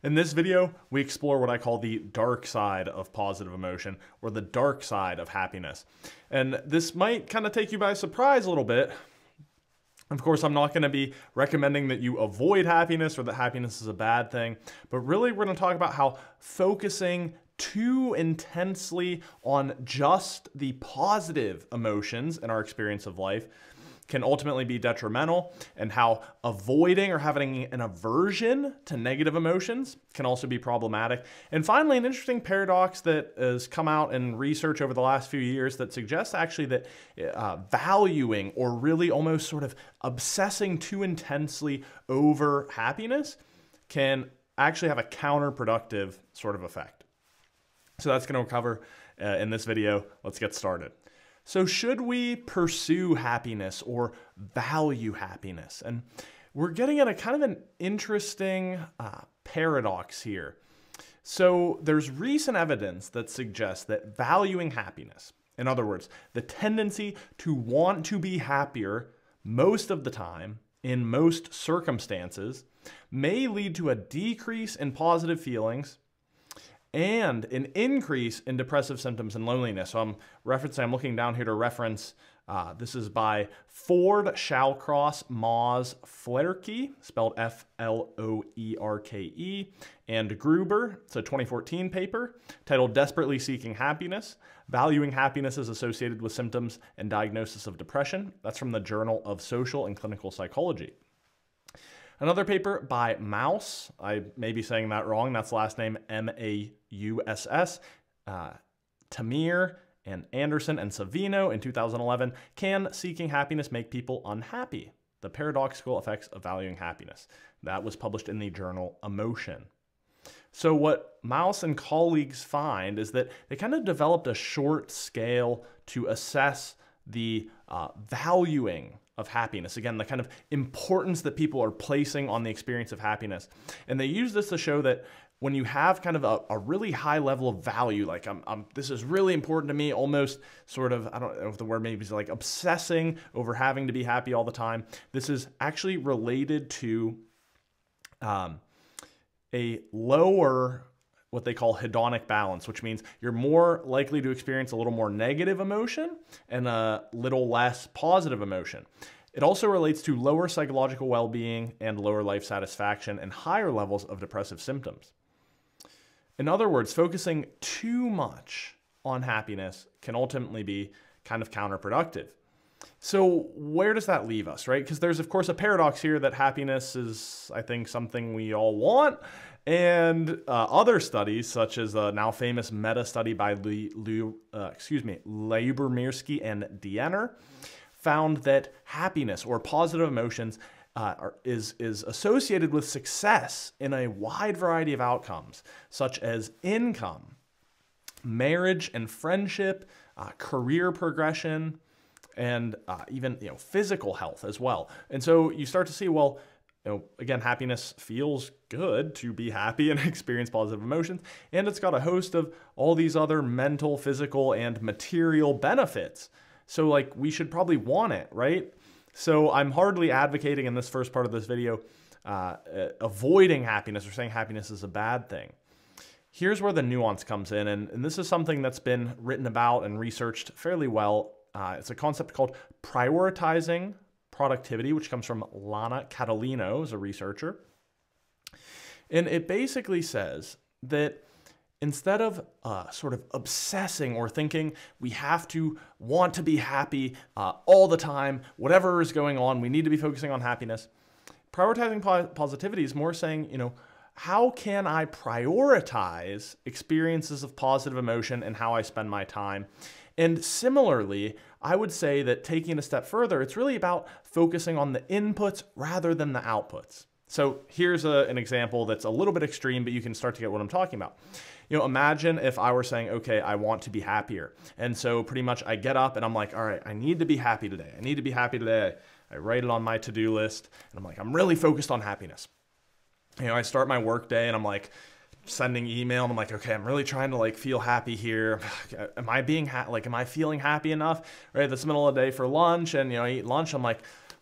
In this video, we explore what I call the dark side of positive emotion, or the dark side of happiness. And this might kind of take you by surprise a little bit. Of course, I'm not going to be recommending that you avoid happiness or that happiness is a bad thing, but really we're going to talk about how focusing too intensely on just the positive emotions in our experience of life can ultimately be detrimental, and how avoiding or having an aversion to negative emotions can also be problematic. And finally, an interesting paradox that has come out in research over the last few years that suggests actually that valuing or really almost sort of obsessing too intensely over happiness can actually have a counterproductive sort of effect. So that's going to cover in this video. Let's get started. So should we pursue happiness or value happiness? And we're getting at a kind of an interesting paradox here. So there's recent evidence that suggests that valuing happiness, in other words, the tendency to want to be happier most of the time in most circumstances, may lead to a decrease in positive feelings and an increase in depressive symptoms and loneliness. So I'm looking down here to reference, this is by Ford, Shallcross, Mauss, Flerke, spelled F-L-O-E-R-K-E, and Gruber. It's a 2014 paper titled Desperately Seeking Happiness, Valuing Happiness is Associated with Symptoms and Diagnosis of Depression. That's from the Journal of Social and Clinical Psychology. Another paper by Mauss, I may be saying that wrong, that's last name M-A-U-S-S, Tamir and Anderson and Savino in 2011, Can Seeking Happiness Make People Unhappy? The Paradoxical Effects of Valuing Happiness. That was published in the journal Emotion. So what Mauss and colleagues find is that they kind of developed a short scale to assess the valuing of happiness. Again, the kind of importance that people are placing on the experience of happiness. And they use this to show that when you have kind of a really high level of value, like this is really important to me, almost sort of, I don't know if the word maybe is like obsessing over having to be happy all the time. This is actually related to a lower, what they call hedonic balance, which means you're more likely to experience a little more negative emotion and a little less positive emotion. It also relates to lower psychological well-being and lower life satisfaction and higher levels of depressive symptoms. In other words, focusing too much on happiness can ultimately be kind of counterproductive. So where does that leave us, right? Because there's, of course, a paradox here that happiness is, I think, something we all want. And other studies, such as the now famous meta-study by Lyubomirsky and Diener, found that happiness or positive emotions is associated with success in a wide variety of outcomes, such as income, marriage and friendship, career progression, and even physical health as well. And so you start to see, well, again, happiness feels good to be happy and experience positive emotions, and it's got a host of all these other mental, physical, and material benefits. So like we should probably want it, right? So I'm hardly advocating in this first part of this video avoiding happiness or saying happiness is a bad thing. Here's where the nuance comes in, and this is something that's been written about and researched fairly well. It's a concept called prioritizing productivity, which comes from Lana Catalino, who's a researcher. And it basically says that instead of sort of obsessing or thinking we have to want to be happy all the time, whatever is going on, we need to be focusing on happiness, prioritizing positivity is more saying, how can I prioritize experiences of positive emotion and how I spend my time? And similarly, I would say that taking it a step further, it's really about focusing on the inputs rather than the outputs. So here's an example that's a little bit extreme, but you can start to get what I'm talking about. Imagine if I were saying, okay, I want to be happier. And so pretty much I get up and I'm like, all right, I need to be happy today. I need to be happy today. I write it on my to-do list and I'm like, I'm really focused on happiness. I start my work day and I'm like, sending email and I'm like, okay, I'm really trying to like feel happy here. Am I being am I feeling happy enough? Right? That's the middle of the day for lunch, and I eat lunch. I'm like,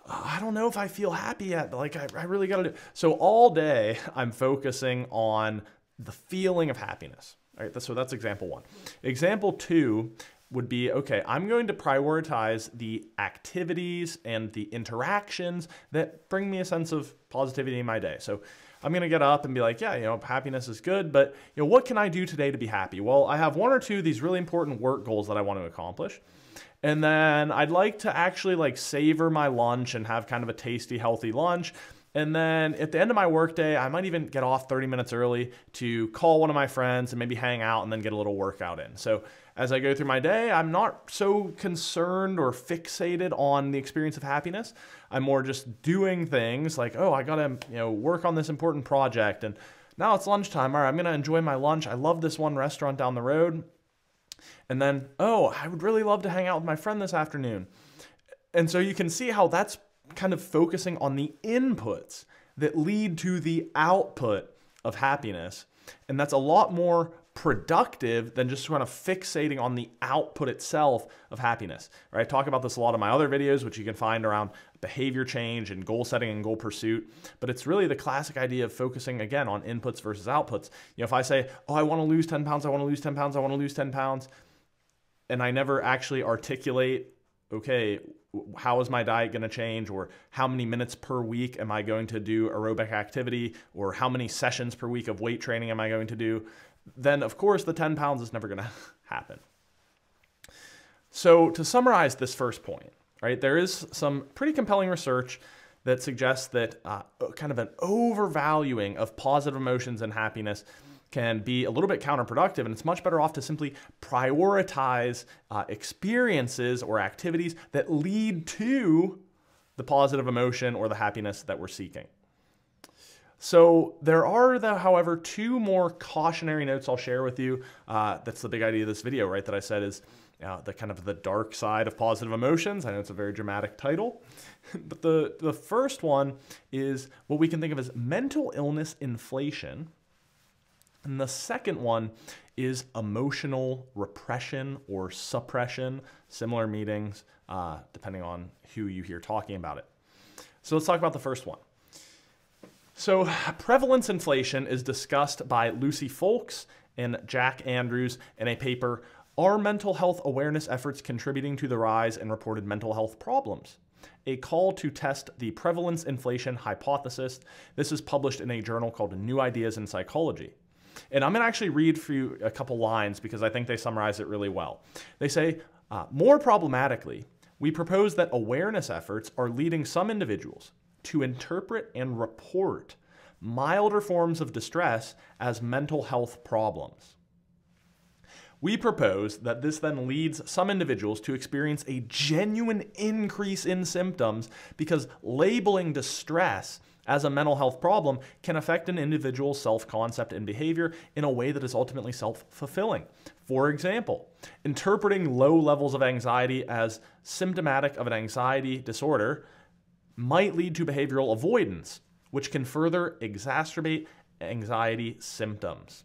I don't know if I feel happy yet. Like I really got to do. So all day I'm focusing on the feeling of happiness. All right, so that's example 1. Example 2 would be, okay, I'm going to prioritize the activities and the interactions that bring me a sense of positivity in my day. So I'm going to get up and be like, yeah, happiness is good, but what can I do today to be happy? Well, I have 1 or 2 of these really important work goals that I want to accomplish. And then I'd like to actually like savor my lunch and have kind of a tasty, healthy lunch. And then at the end of my workday, I might even get off 30 minutes early to call one of my friends and maybe hang out and then get a little workout in. So as I go through my day, I'm not so concerned or fixated on the experience of happiness. I'm more just doing things like, oh, I gotta work on this important project. And now it's lunchtime. All right, I'm gonna enjoy my lunch. I love this one restaurant down the road. And then, oh, I would really love to hang out with my friend this afternoon. And so you can see how that's kind of focusing on the inputs that lead to the output of happiness. And that's a lot more productive than just kind of fixating on the output itself of happiness. Right? I talk about this a lot in my other videos, which you can find around behavior change and goal setting and goal pursuit. But it's really the classic idea of focusing, again, on inputs versus outputs. If I say, oh, I want to lose 10 pounds, I want to lose 10 pounds, I want to lose 10 pounds, and I never actually articulate, okay, how is my diet going to change, or how many minutes per week am I going to do aerobic activity, or how many sessions per week of weight training am I going to do, then of course the 10 pounds is never going to happen. So to summarize this first point, right, there is some pretty compelling research that suggests that kind of an overvaluing of positive emotions and happiness can be a little bit counterproductive, and it's much better off to simply prioritize experiences or activities that lead to the positive emotion or the happiness that we're seeking. So there are, however, 2 more cautionary notes I'll share with you. That's the big idea of this video, right, that I said is the kind of the dark side of positive emotions. I know it's a very dramatic title, but the first one is what we can think of as mental illness inflation. And the second one is emotional repression or suppression, similar meanings depending on who you hear talking about it. So let's talk about the first one. So prevalence inflation is discussed by Lucy Folks and Jack Andrews in a paper, Are Mental Health Awareness Efforts Contributing to the Rise in Reported Mental Health Problems? A call to test the prevalence inflation hypothesis. This is published in a journal called New Ideas in Psychology. And I'm going to actually read for you a couple lines because I think they summarize it really well. They say, more problematically, we propose that awareness efforts are leading some individuals to interpret and report milder forms of distress as mental health problems. We propose that this then leads some individuals to experience a genuine increase in symptoms because labeling distress as a mental health problem can affect an individual's self-concept and behavior in a way that is ultimately self-fulfilling. For example, interpreting low levels of anxiety as symptomatic of an anxiety disorder might lead to behavioral avoidance, which can further exacerbate anxiety symptoms.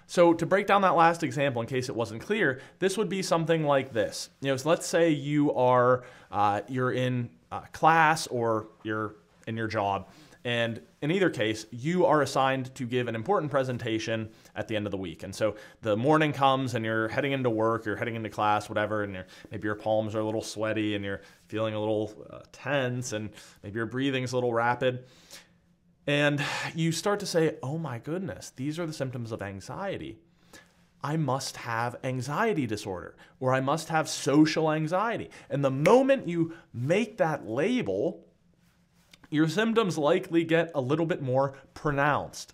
So to break down that last example, in case it wasn't clear, this would be something like this. So let's say you are you're in class or you're in your job, and in either case, you are assigned to give an important presentation at the end of the week. And so the morning comes and you're heading into work, you're heading into class, whatever, and maybe your palms are a little sweaty and you're feeling a little tense, and maybe your breathing's a little rapid. And you start to say, oh my goodness, these are the symptoms of anxiety. I must have anxiety disorder, or I must have social anxiety. And the moment you make that label, your symptoms likely get a little bit more pronounced.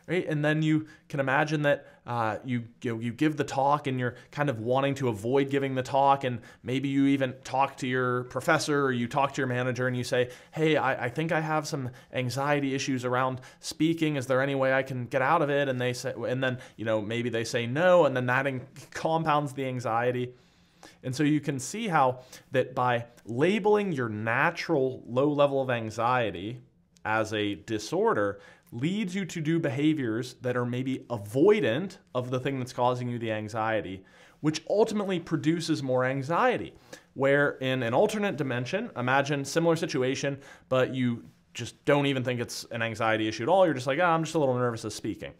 Right? And then you can imagine that you give the talk and you're kind of wanting to avoid giving the talk, and maybe you even talk to your professor or you talk to your manager and you say, hey, I think I have some anxiety issues around speaking. Is there any way I can get out of it? And they say, and then maybe they say no, and then that compounds the anxiety. And so you can see how that by labeling your natural low level of anxiety as a disorder leads you to do behaviors that are maybe avoidant of the thing that's causing you the anxiety, which ultimately produces more anxiety. where in an alternate dimension, imagine similar situation, but you just don't even think it's an anxiety issue at all. You're just like, I'm just a little nervous of speaking.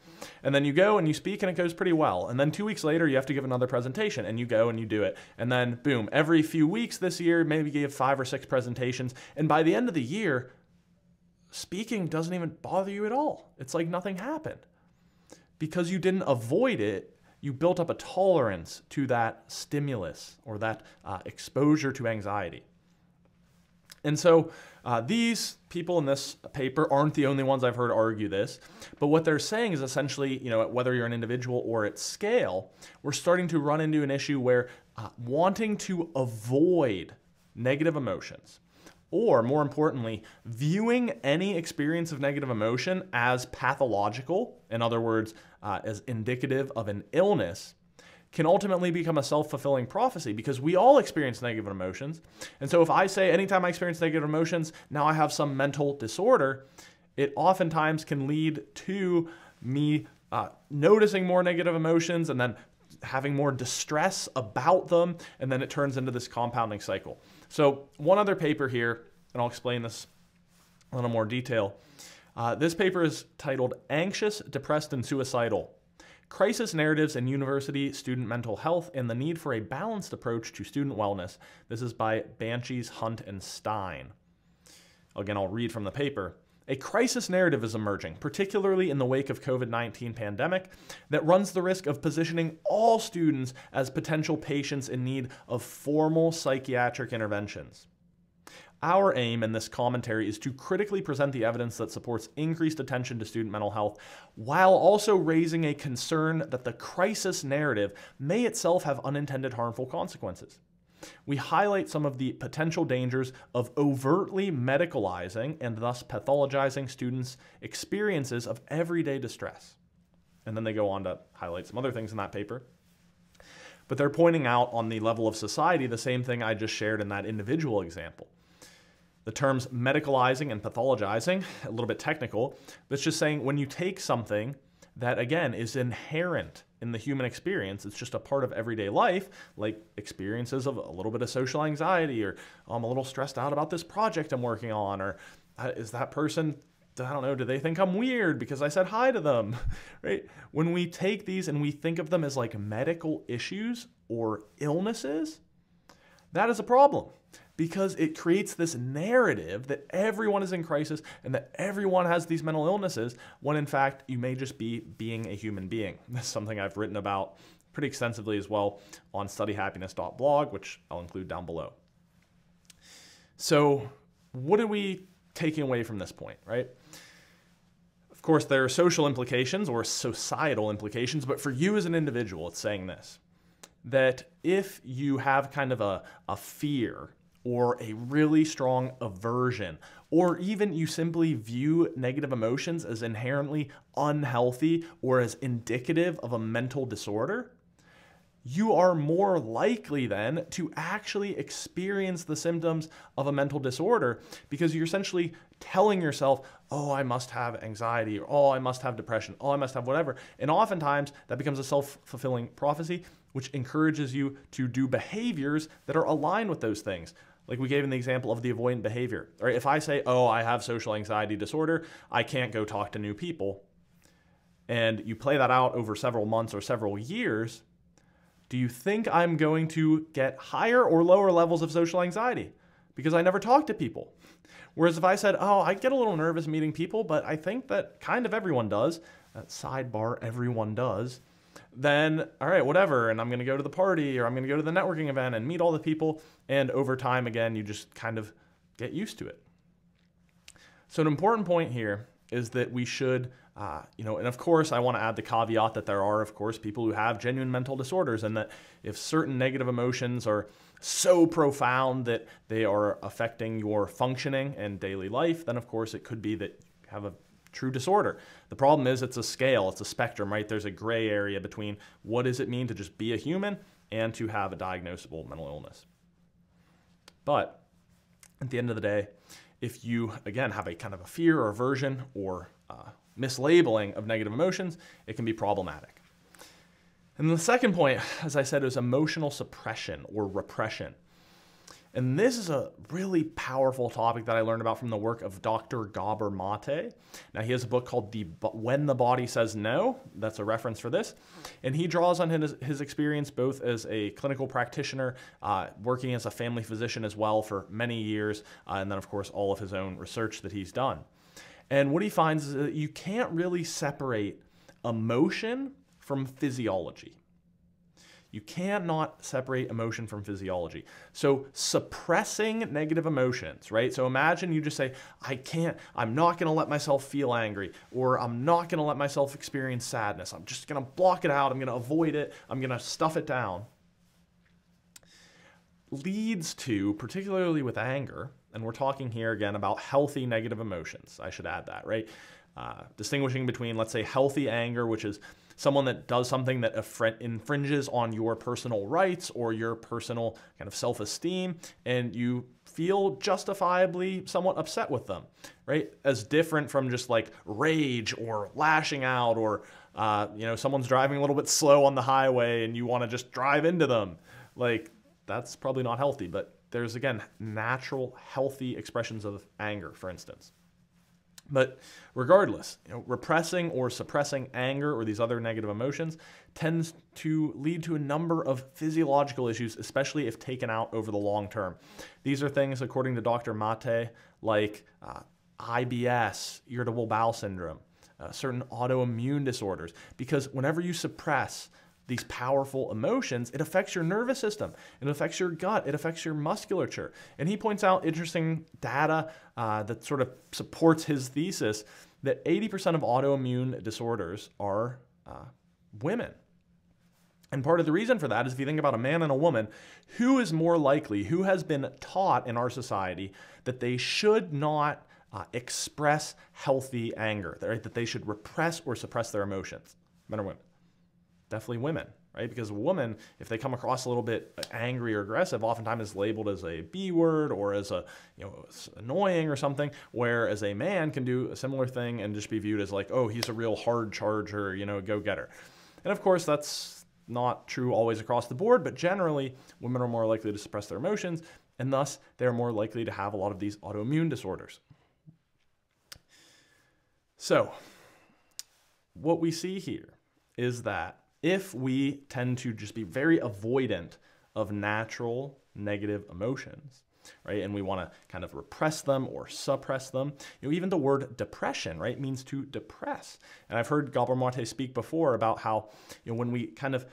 And then you go and you speak and it goes pretty well. And then 2 weeks later, you have to give another presentation and you go and you do it. And then boom, every few weeks this year, maybe you give 5 or 6 presentations. And by the end of the year, speaking doesn't even bother you at all. It's like nothing happened. Because you didn't avoid it, you built up a tolerance to that stimulus or that exposure to anxiety. And so these people in this paper aren't the only ones I've heard argue this, but what they're saying is essentially, whether you're an individual or at scale, we're starting to run into an issue where wanting to avoid negative emotions, or more importantly, viewing any experience of negative emotion as pathological, in other words, as indicative of an illness, can ultimately become a self-fulfilling prophecy because we all experience negative emotions. And so if I say anytime I experience negative emotions, now I have some mental disorder, it oftentimes can lead to me noticing more negative emotions and then having more distress about them, and then it turns into this compounding cycle. So one other paper here, and I'll explain this in a little more detail. This paper is titled Anxious, Depressed, and Suicidal: Crisis Narratives in University Student Mental Health and the Need for a Balanced Approach to Student Wellness. This is by Banshees, Hunt, and Stein. Again, I'll read from the paper. A crisis narrative is emerging, particularly in the wake of COVID-19 pandemic, that runs the risk of positioning all students as potential patients in need of formal psychiatric interventions. Our aim in this commentary is to critically present the evidence that supports increased attention to student mental health, while also raising a concern that the crisis narrative may itself have unintended harmful consequences. We highlight some of the potential dangers of overtly medicalizing and thus pathologizing students' experiences of everyday distress. And then they go on to highlight some other things in that paper. But they're pointing out on the level of society the same thing I just shared in that individual example. The terms medicalizing and pathologizing, a little bit technical, that's just saying when you take something that, again, is inherent in the human experience, it's just a part of everyday life, like experiences of a little bit of social anxiety, or I'm a little stressed out about this project I'm working on, or is that person, I don't know, do they think I'm weird because I said hi to them, right? When we take these and we think of them as like medical issues or illnesses, that is a problem. Because it creates this narrative that everyone is in crisis and that everyone has these mental illnesses, when in fact you may just be being a human being. That's something I've written about pretty extensively as well on StudyHappiness.blog, which I'll include down below. So what are we taking away from this point, right? Of course, there are social implications or societal implications, but for you as an individual, it's saying this, that if you have kind of a fear or a really strong aversion, or even you simply view negative emotions as inherently unhealthy or as indicative of a mental disorder, you are more likely then to actually experience the symptoms of a mental disorder, because you're essentially telling yourself, oh, I must have anxiety, or oh, I must have depression, oh, I must have whatever. And oftentimes that becomes a self-fulfilling prophecy, which encourages you to do behaviors that are aligned with those things. Like we gave in the example of the avoidant behavior. Right? If I say, oh, I have social anxiety disorder, I can't go talk to new people, and you play that out over several months or several years, do you think I'm going to get higher or lower levels of social anxiety? Because I never talk to people. Whereas if I said, oh, I get a little nervous meeting people, but I think that kind of everyone does, that sidebar, everyone does, then, all right, whatever, and I'm going to go to the party, or I'm going to go to the networking event and meet all the people, and over time, again, you just kind of get used to it. So an important point here is that we should, and of course, I want to add the caveat that there are, of course, people who have genuine mental disorders, and that if certain negative emotions are so profound that they are affecting your functioning and daily life, then of course it could be that you have a true disorder. The problem is it's a scale, it's a spectrum, right? There's a gray area between what does it mean to just be a human and to have a diagnosable mental illness. But at the end of the day, if you, again, have a kind of a fear or aversion or mislabeling of negative emotions, it can be problematic. And the second point, as I said, is emotional suppression or repression. And this is a really powerful topic that I learned about from the work of Dr. Gabor Mate. Now, he has a book called When the Body Says No. That's a reference for this. And he draws on his experience both as a clinical practitioner, working as a family physician as well for many years, and then, of course, all of his own research that he's done. And what he finds is that you can't really separate emotion from physiology. You cannot separate emotion from physiology. So suppressing negative emotions, right? So imagine you just say, I'm not gonna let myself feel angry, or I'm not gonna let myself experience sadness. I'm just gonna block it out, I'm gonna avoid it, I'm gonna stuff it down. Leads to, particularly with anger, and we're talking here again about healthy negative emotions, I should add that, right? Distinguishing between, let's say, healthy anger, which is someone that does something that infringes on your personal rights or your personal kind of self-esteem, and you feel justifiably somewhat upset with them, right? As different from just like rage or lashing out, or someone's driving a little bit slow on the highway and you want to just drive into them. Like, that's probably not healthy, but there's, again, natural, healthy expressions of anger, for instance. But regardless, repressing or suppressing anger or these other negative emotions tends to lead to a number of physiological issues, especially if taken out over the long term. These are things, according to Dr. Mate, like IBS, irritable bowel syndrome, certain autoimmune disorders, because whenever you suppress these powerful emotions, it affects your nervous system, it affects your gut, it affects your musculature. And he points out interesting data that sort of supports his thesis that 80% of autoimmune disorders are women. And part of the reason for that is if you think about a man and a woman, who is more likely, who has been taught in our society that they should not express healthy anger, right? That they should repress or suppress their emotions, men or women? Definitely women, right? Because a woman, if they come across a little bit angry or aggressive, oftentimes is labeled as a B word or as a, annoying or something, whereas a man can do a similar thing and just be viewed as like, oh, he's a real hard charger, go-getter. And of course, that's not true always across the board, but generally, women are more likely to suppress their emotions, and thus they're more likely to have a lot of these autoimmune disorders. So, what we see here is that if we tend to just be very avoidant of natural negative emotions, right, and we want to kind of repress them or suppress them, even the word depression, right, means to depress. And I've heard Gabor Mate speak before about how, when we kind of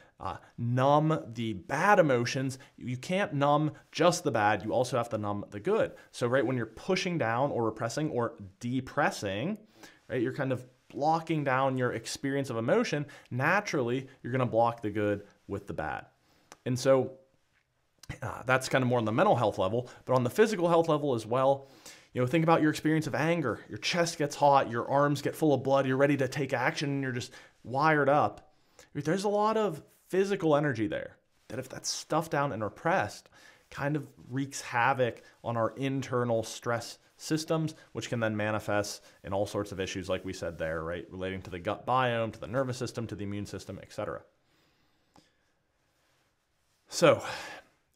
numb the bad emotions, you can't numb just the bad, you also have to numb the good. So, right, when you're pushing down or repressing or depressing, right, you're kind of blocking down your experience of emotion. Naturally, you're going to block the good with the bad. And so that's kind of more on the mental health level, but on the physical health level as well, think about your experience of anger. Your chest gets hot, your arms get full of blood, you're ready to take action, and you're just wired up. There's a lot of physical energy there that, if that's stuffed down and repressed, kind of wreaks havoc on our internal stress systems, which can then manifest in all sorts of issues like we said there, right? Relating to the gut biome, to the nervous system, to the immune system, etc. So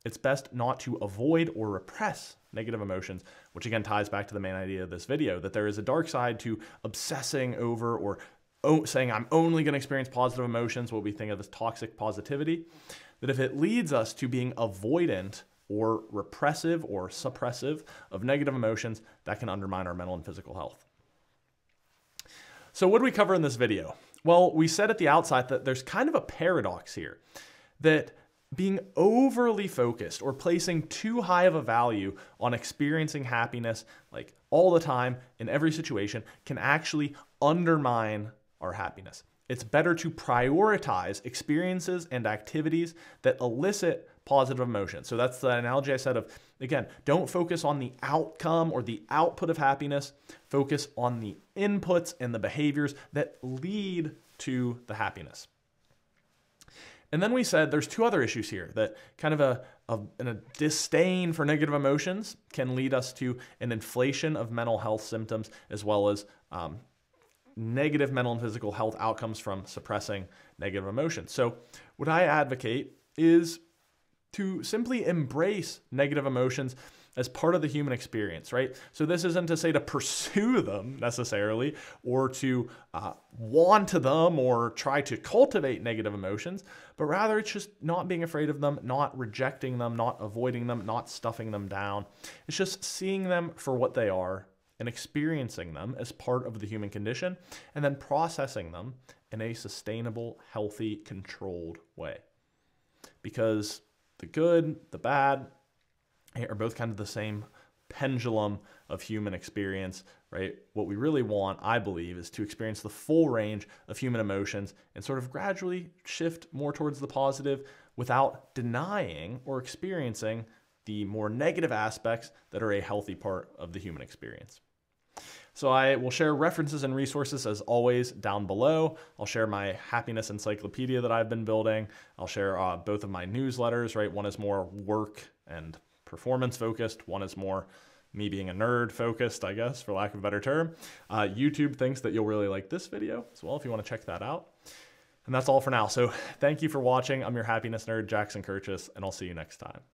it's best not to avoid or repress negative emotions, which again ties back to the main idea of this video, that there is a dark side to obsessing over or saying I'm only going to experience positive emotions, what we think of as toxic positivity, that if it leads us to being avoidant or repressive or suppressive of negative emotions, that can undermine our mental and physical health. So what did we cover in this video? Well, we said at the outset that there's kind of a paradox here, that being overly focused or placing too high of a value on experiencing happiness like all the time in every situation can actually undermine our happiness. It's better to prioritize experiences and activities that elicit positive emotions. So that's the analogy I said of, again, don't focus on the outcome or the output of happiness. Focus on the inputs and the behaviors that lead to the happiness. And then we said there's two other issues here, that kind of a disdain for negative emotions can lead us to an inflation of mental health symptoms, as well as negative mental and physical health outcomes from suppressing negative emotions. So what I advocate is to simply embrace negative emotions as part of the human experience, right? So this isn't to say to pursue them necessarily, or to want them, or try to cultivate negative emotions, but rather it's just not being afraid of them, not rejecting them, not avoiding them, not stuffing them down. It's just seeing them for what they are and experiencing them as part of the human condition, and then processing them in a sustainable, healthy, controlled way. Because the good, the bad, are both kind of the same pendulum of human experience, right? What we really want, I believe, is to experience the full range of human emotions and sort of gradually shift more towards the positive without denying or experiencing the more negative aspects that are a healthy part of the human experience. So I will share references and resources as always down below. I'll share my happiness encyclopedia that I've been building. I'll share both of my newsletters, right? One is more work and performance focused. One is more me being a nerd focused, I guess, for lack of a better term. YouTube thinks that you'll really like this video as well if you want to check that out. And that's all for now. So thank you for watching. I'm your happiness nerd, Jackson Kirchis, and I'll see you next time.